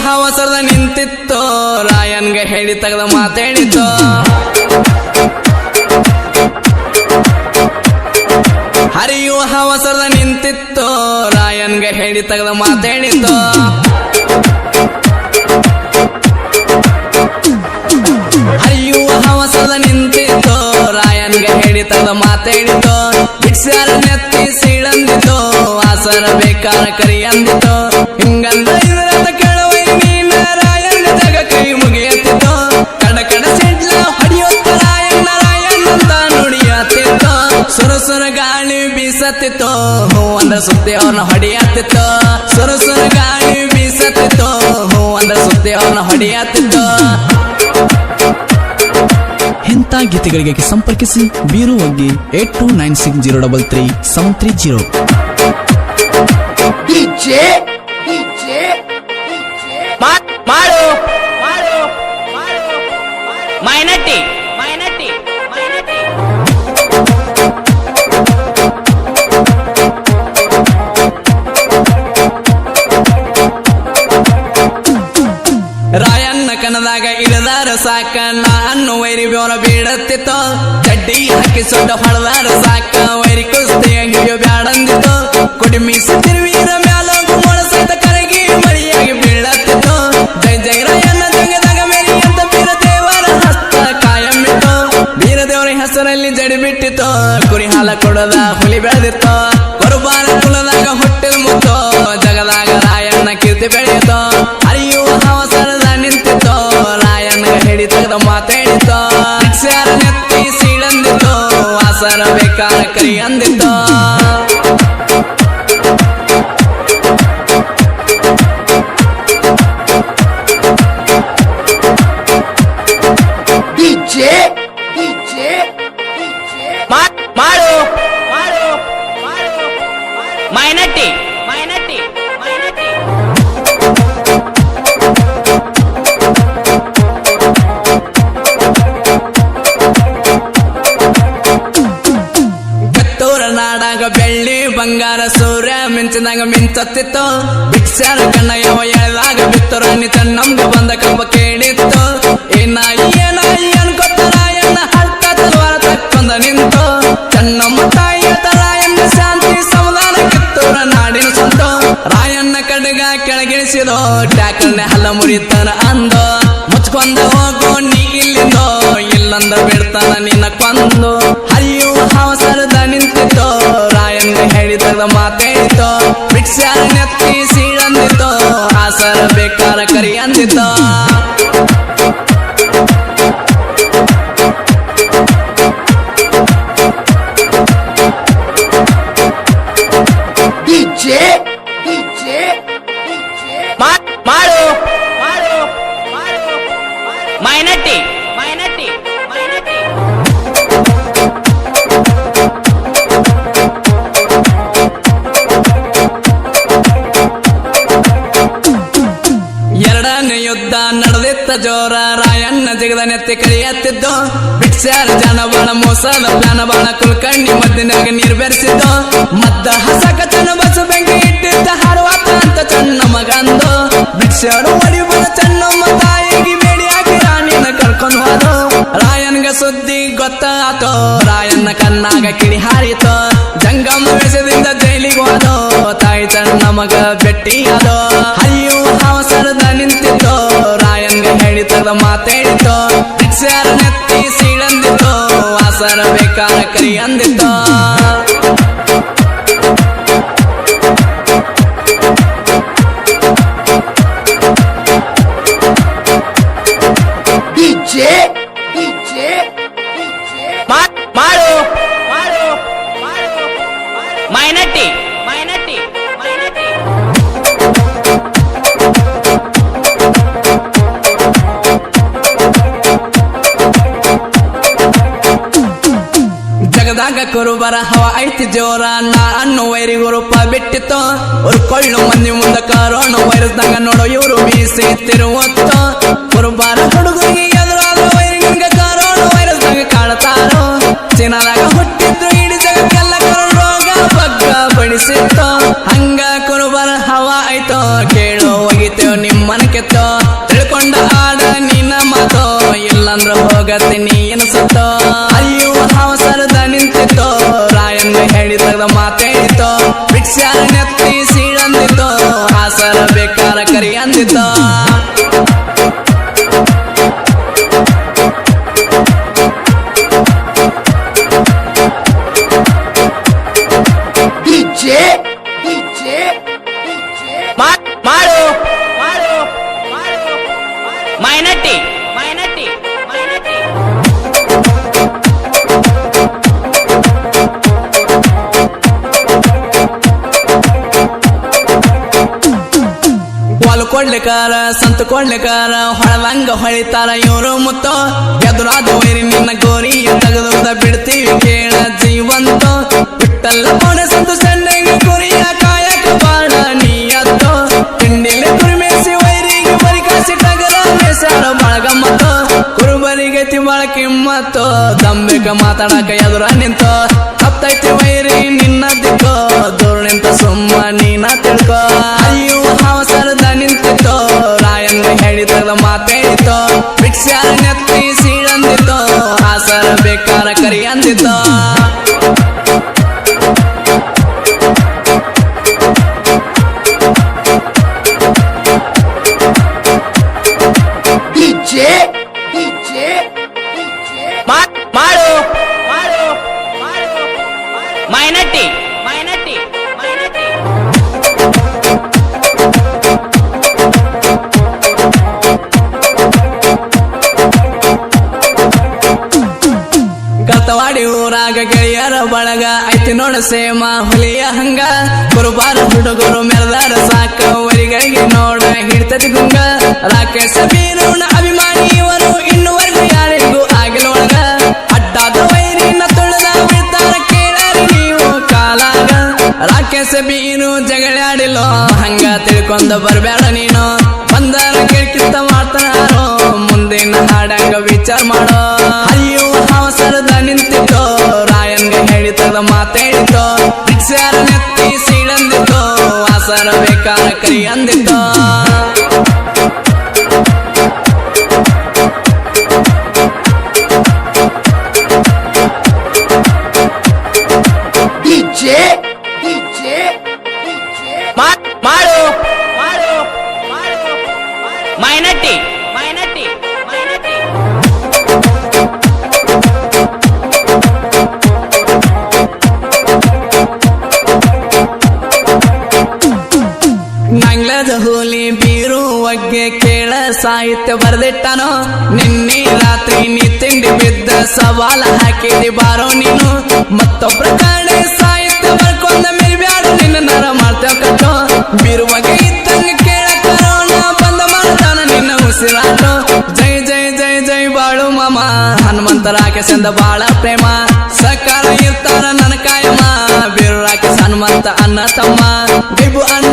ಹವಸರದ ನಿಂತಿತ್ತು ರಾಯನ್ಗೆ ಹೇಳಿ ತಗದ ಮಾತಾಡಿತ್ತು ಹರಿಯುವ ಹವಸರದ ನಿಂತಿತ್ತು ರಾಯನ್ಗೆ ಹೇಳಿ ತಗದ ಮಾತಾಡಿತ್ತು ಹರಿಯುವ ಹವಸರದ ನಿಂತಿತ್ತು ರಾಯನ್ಗೆ ಹೇಳಿ ತಗದ ಮಾತಾಡಿತ್ತು ಭಿಕ್ಷಾರ ನೆತ್ತಿ ಸೀಳಂದಿತ್ತು ಆಸರ ಬೇಕಾರ ಕರಿ ಅಂದಿತ್ತು ಹಿಂಗಂದ ಇದ್ರದ ಕೆಳವೈ ನೀನ ರಾಯಣ್ಣ ಜಗ ಕೈ ಮುಗಿಯತ್ತಿತ್ತು ಕಡ ಕಡ ಸಿಡ್ಲ ಹೊಡಿಯುತ್ತ ರಾಯಣ್ಣ ಅಂತ ನುಡಿಯತ್ತಿತ್ತು ಸುರ ಗಾಳಿ ಬೀಸತ್ತಿತ್ತು ಹೂ ಅಂದ್ರ ಸುದ್ದಿ ಅವನ ಹೊಡಿಯತ್ತಿತ್ತು ಸುರ ಗಾಳಿ ಬೀಸತ್ತಿತ್ತು ಹೂ ಅಂದ್ರ ಸುದ್ದಿ ಅವನ ಹೊಡಿಯತ್ತಿತ್ತು ಇಂಥ ಗೀತೆಗಳಿಗೆ ಸಂಪರ್ಕಿಸಿ ಬೀರು ಒಗ್ಗಿ 8296033730 ಮಾಡು ಮೈನಟ್ಟಿ ರಾಯಣ್ಣ ಕನದಾಗ ಇಡದಾರ ಸಾಕ ನಾನು ವೈರಿ ಬ್ಯೋರ ಬೀಡತ್ತಿತ್ತು ಚಡ್ಡಿ ಹಾಕಿ ಸೊಡ್ಡ ಹೊಳದಾರ ಸಾಕ ವೈರಿ ಕುಸ್ತಿಯ ಹಿಡಿಯೋ ಬ್ಯಾಡಂದಿತ್ತು ಕೊಡಿ ಮೀಸ ತಿರುವೀರ ಮ್ಯಾಲ ಗುಮ್ಮಳ ಸಹಿತ ಕರಗಿ ಮರಿಯಾಗಿ ಬೀಳತ್ತಿತ್ತು ಜೈ ಜೈ ರಾಯಣ್ಣ ಜಗದಾಗ ಮೇರಿ ಅಂತ ಬೀರ ದೇವರ ಹಸ್ತ ಕಾಯಮ್ಮಿತ್ತು ಬೀರ ದೇವರ ಹೆಸರಲ್ಲಿ ಜಡಿ ಬಿಟ್ಟಿತ್ತು ಕುರಿ ಹಾಲ ಕೊಡದ ಹುಲಿ ಬೆಳೆದಿತ್ತು ಕೊರಬಾರ ಕುಲದಾಗ ಹುಟ್ಟಿದ ಮುತ್ತು ಜಗದಾಗ ರಾಯಣ್ಣ ಕೀರ್ತಿ ಬೆಳೆಯಿತು ಹರಿಯುವ ಹವಸರದ ನಿಂತಿತ್ತು ರಾಯಣ್ಣ ಹೇಳಿ ತಗದ ಮಾತಾಡಿತ್ತು ಭಿಕ್ಷಾರ ನೆತ್ತಿ ಸೀಳಂದಿತ್ತು ಆಸರ ಬೇಕಾರ ಕರಿ ಅಂದಿತ್ತು ಮಾಡು ಮೈನಟ್ಟಿ ಬೆತ್ತೂರ ನಾಡಾಗ ಬೆಳ್ಳಿ ಬಂಗಾರ ಸೂರ್ಯ ಮಿಂಚಿದಾಗ ಮಿಂಚತ್ತಿತ್ತು ಭಿಕ್ಷಾರ ಕಣ್ಣ ಯಾವ ಎಳೆದಾಗ ಬಿತ್ತೂರಣ್ಣಿ ತನ್ನಂಬ ಬಂದ ಕಬ್ಬ ಕೇಳಿತ್ತು ಏನಾಯಿ ಅನ್ಕೊತ್ತ ರಾಯಣ್ಣ ಹಳ್ತ ತಲ್ವಾರ ತಕ್ಕೊಂದ ನಿಂತು ಚನ್ನಮ್ಮ ತಾಯಿಯ ರಾಯಣ್ಣ ಶಾಂತಿ ಸಮಾಧಾನ ಕಿತ್ತೂರ ನಾಡಿನ ಸಂತು ರಾಯಣ್ಣ ಕಡಗ ಕೆಳಗಿಳಿಸಿದೋ ಟ್ಯಾಕರ್ನೆ ಹಲ್ಲ ಮುರಿತಾನ ಅಂದೋ ಮುಚ್ಕೊಂಡ ಹೋಗೋ ನೀ ಇಲ್ಲಿಂದೋ ಇಲ್ಲಂದ ಬಿಡ್ತಾನ ನಿನ್ನ ಕೊಂದು ಹರಿಯುವ ಹವಸರದ ನಿಂತಿತ್ತು ರಾಯಣ್ಣ ಹೇಳಿದ ಮಾತಾಡಿತ್ತು ಭಿಕ್ಷಾರ ನೆತ್ತಿ ಸೀಳಂದಿತ್ತು ಆಸರ ಬೇಕಾರ ಕರಿ ಅಂದಿತ್ತು ಮಾಡು ಮೈನಟ್ಟಿ ಎರಡನೇ ಯುದ್ಧ ನಡೆದಿತ್ತ ಜೋರ ರಾಯಣ್ಣ ಜಗದ ನೆತ್ತಿ ಕರಿಯತ್ತಿದ್ದು ಭಿಕ್ಷಾರ ಜನ ಬಾಳ ಮೋಸದ ಪ್ಲಾನ ಬಾಳ ಕುಲ್ಕಣ್ಣಿ ಮದ್ದಿನಾಗ ನೀರು ಬೆರೆಸಿದ್ದು ಮದ್ದ ಹಸಕ ಚನ್ನ ಬಸ ಬೆಂಕಿ ಇಟ್ಟಿದ್ದ ಹಾರುವಾತ ಅಂತ ಚನ್ನ ಮಗಂದು ಭಿಕ್ಷಾರು ಹೊಡಿಬರ ಚನ್ನಮ್ಮ ತಾಯಿಗೆ ಬೇಡಿ ಹಾಕಿ ರಾಣಿನ ಕರ್ಕೊಂಡು ಹೋದು ರಾಯನ್ಗ ಸುದ್ದಿ ಗೊತ್ತಾತೋ ರಾಯಣ್ಣ ಕಣ್ಣಾಗ ಕಿಡಿ ಹಾರಿತು ಜಂಗಮ ವೇಷದಿಂದ ಜೈಲಿಗೆ ಹೋದೋ ತಾಯಿ ಚನ್ನ ಮಗ ಬೆಟ್ಟಿಯಾದೋ ಹರಿಯುವ ಹವಸರದ ನಿಂತಿತ್ತು ರಾಯನ್ಗ ಹೇಳಿ ತಗದ ಮಾತಾಡಿತ್ತು ಭಿಕ್ಷಾರ ನೆತ್ತಿ ಸೀಳಂದಿತ್ತು ಆಸರ ಬೇಕಾರ ಕರಿ ಅಂದಿತ್ತು ಮಾಡು ಮೈನಟ್ಟಿ ಜಗದಾಗ ಕುರುಬರ ಹವ ಐತಿ ಜೋರ ನಾನು ವೈರಿ ಗುರುಪ ಬಿಟ್ಟಿತ್ತು ಉರ್ಕೊಳ್ಳು ಮಂದಿ ಮುಂದ ಕರೋಣ ವೈರಸ್ದಾಗ ನೋಡೋ ಇವರು ಮೀಸಿ ತಿರುವತ್ತು ಕುರುಬರ ಹುಡುಗರಿಗೆ ಎದುರಾದ ವೈರಿ ನಿಮ್ಗೆ ಕರೋಣ ವೈರಸ್ದಾಗ ಕಾಣತಾರೋ ಚೀನಾದಾಗ ಹುಟ್ಟಿದ್ರು ಇಡೀ ಜಗಕ್ಕೆಲ್ಲ ಕರೋಣ ರೋಗ ಬಗ್ಗ ಬಡಿಸಿತ್ತು ಹಂಗ ಕುರುಬರ ಹವ ಆಯ್ತು ಕೇಳೋ ಹೋಗಿತ್ತೇವ ನಿಮ್ಮನ ಕೆತ್ತೋ ತಿಳ್ಕೊಂಡ ಆಡ ನಿನ್ನ ಮಾತೋ ಇಲ್ಲಂದ್ರ ಹೋಗತ್ತೀನಿ ಎನಸತ್ತೋ ಅಯ್ಯೋ ಅವಸರದ ನಿಂತಿತ್ತೋ ರಾಯಣ್ಣ ಹೇಳಿ ತೆಗೆದ ಮಾತೇಳಿತೋ ಭಿಕ್ಷಾರ ನೆತ್ತಿ ಸೀಳಂದಿತ್ತೋ ಆಸರ ಬೇಕಾರ ಕರಿ ಅಂದಿತ್ತೋ ಮಾಡು ಮಾಡು ಮೈನಟ್ಟಿ ಮೈನಟ್ಟಿ ಮೈನಟ್ಟಿ ಹೊಲ್ ಕೊಡ್ಲಿಕಾರ ಸಂತ ಕೊಡ್ಲಿಕಾರ ಹೊಳವಂಗ ಹೊಳಿತಾರ ಇವರು ಮುತ್ತೋ ಎದುರಾದ ವೈರಿ ನಿನ್ನ ಗೋರಿಯ ತೆಗೆದ ಬಿಡ್ತೀವಿ ಕೇಳ ಜೀವಂತ ಬಿಟ್ಟಲ್ಲ ಮೋಡ ಸಂತು ಸಣ್ಣಗೆ ಗುರಿಯ ಕಾಯಕ ಬಾಳ ನೀಯತ್ತೋ ತಿಂಡಿಲೆ ಕುರಿಮೇಸಿ ವೈರಿಗೆ ಬರಿ ಕಾಸಿ ಟಗರ ಮೇಸಾರ ಬಾಳ ಗಮ್ಮತ್ತೋ ಕುರುಬರಿಗೆ ಬಾಳ ಕಿಮ್ಮತ್ತೋ ದಂಬೆಗ ಮಾತಾಡಕ ಎದುರ ನಿಂತೋ ಹತ್ತೈತಿ ವೈರಿ ನಿನ್ನ ದಿಕ್ಕೋ ದೂರ ನಿಂತ ಸುಮ್ಮ ನೀನ ತಿಳ್ಕೋ ಅಯ್ಯೋ ಅವಸರದ ನಿಂತಿತ್ತೋ ರಾಯಣ್ಣ ಹೇಳಿ ತೆಗೆದ ಮಾತೇಳಿತೋ ಭಿಕ್ಷಾರ ನೆತ್ತಿ ಸೀಳಂದಿತ್ತೋ ಆಸರ ಬೇಕಾರ ಕರಿ ಅಂದಿತ್ತೋ ಮಾಡು ಮಾಡು ಮೈನಟ್ಟಿ ಮೈನಟ್ಟಿ ಮೈನಟ್ಟಿ ಕರ್ತವಾಡಿ ಊರಾಗ ಗೆಳೆಯರ ಬಳಗ ಐತಿ ನೋಡ ಸೇಮ ಹುಲಿಯ ಹಂಗ ಗುರುಬಾರ ಹುಡುಗರು ಮೆರೆದಾರ ಸಾಕ ವರಿಗಳಿಗೆ ನೋಡ ಹಿಡ್ತತಿ ಗುಂಗ ರಾಕೇಶ ಬೀರೋಣ ಅಭಿಮಾನಿ ಇವರು ಇನ್ನುವರೆಗೂ ಯಾರಿಗೂ ಆಗಿಲೊಳಗ ಅಡ್ಡಾದ ವೈರಿನ ತುಳಿದ ಬಿಡ್ತಾರ ಕೇಳರಿ ನೀವು ಕಾಲಾಗ ರಾಕೇಶ ಬೀರು ಜಗಳಾಡಿಲೋ ಹಂಗ ತಿಳ್ಕೊಂಡ ಬರ್ಬೇಡ ನೀನು ಬಂದಾರ ಕೇಳ್ಕಿತ್ತ ಮಾಡ್ತಾರೋ ಮುಂದಿನ ಹಾಡಂಗ ವಿಚಾರ ಮಾಡೋ ಅಯ್ಯೋ ಅವಸರದ ನಿಂತಿತ್ತೋ ರಾಯನ್ಗೆ ಹೇಳಿ ತೆಗೆದ ಮಾತೇಳಿತೋ ಭಿಕ್ಷಾರ ನೆತ್ತಿ ಸೀಳಂದಿತ್ತೋ ಆಸರ ಬೇಕಾರ ಕರಿ ಅಂದಿತ್ತೋ ಮಾಡು ಮಾಡು ಮೈನಟ್ಟಿ ಮೈನಟ್ಟಿ ಮೈನಟ್ಟಿ ನಂಗ್ಲದ ಹುಲಿ ಬೀರು ಒಗ್ಗೆ ಕೇಳ ಸಾಹಿತ್ಯ ಬರ್ದಿಟ್ಟನೋ ನಿನ್ನೆ ರಾತ್ರಿ ನೀ ತಿಂಡಿ ಬಿದ್ದ ಸವಾಲ ಹಾಕಿದಿ ಬಾರೋ ನೀನು ಮತ್ತೊಬ್ಬರ ಕಾಣೆ ಸಾಹಿತ್ಯ ಬರ್ಕೊಂಡ ಮೇಲೆ ಬ್ಯಾಡ ನಿನ್ನ ನರ ಮಾಡ್ತೇವ ಕಟ್ಟೋ ಬೀರುವಾಗ ಇದ್ದಂಗ ಕೇಳ ಕರೋಣ ಬಂದ ಮಾಡ್ತಾನ ನಿನ್ನ ಉಸಿರಾಟೋ ಜೈ ಜೈ ಜೈ ಜೈ ಬಾಳು ಮಾಮ ಹನುಮಂತ ರಾಕೇಶಂದ ಬಾಳ ಪ್ರೇಮ ಸಕಾರ ಇರ್ತಾರ ನನ್ನ ಕಾಯಮ ಬೀರು ರಾಕೇಶ್ ಹನುಮಂತ ಅನ್ನ ತಮ್ಮ ಬಿಬು ಅಣ್ಣ